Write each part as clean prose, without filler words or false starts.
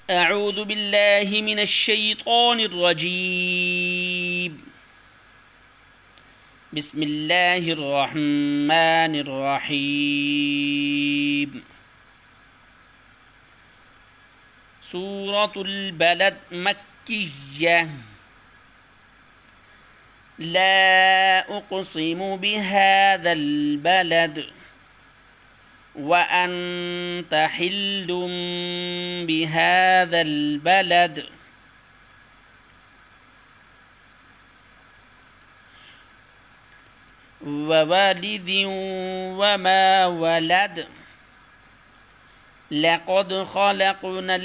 أعوذ بالله من الشيطان الرجيم. بسم الله الرحمن الرحيم. سورة البلد مكية. لا أقسم بهذا البلد وأنت حل بهذا البلد ووالد وما ولد لقد خلقنا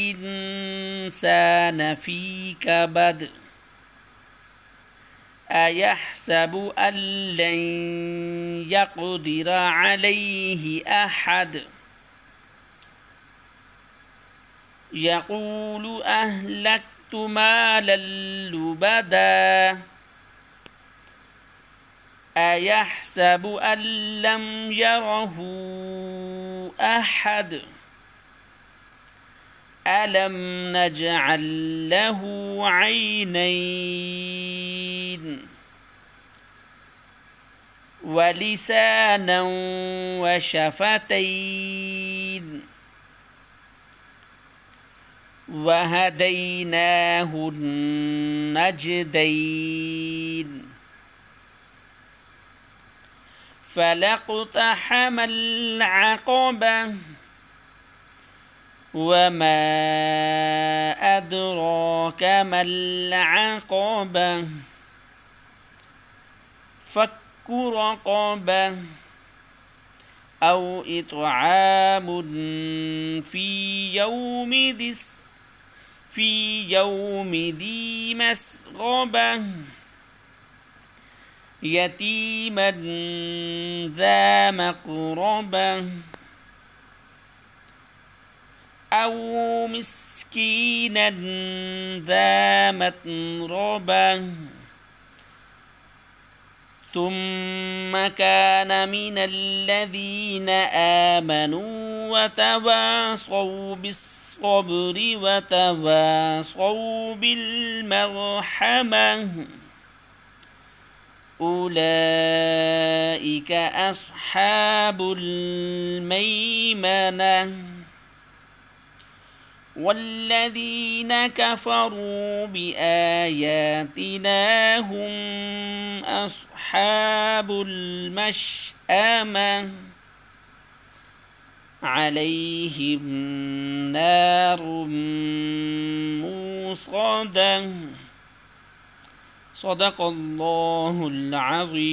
الإنسان في كبد أيحسب أن لن يقدر عليه أحد يقول أهلكت مالا لبدا أيحسب أن لم يره أحد ألم نجعل له عينين ولسانا وشفتين وهديناه النجدين فلاقتحم العقبة وما أدراك ما العقبة فك رقبة أو إطعام في يوم ذي مسغبة يتيما ذا مقربة أو مسكينا ذا متربة ثم كان من الذين آمنوا وتواصوا بالصبر وتواصوا بالمرحمة أولئك أصحاب الميمنة والذين كفروا بآياتنا هم أصحاب المشأمة عليهم نار موصدة صدق الله العظيم.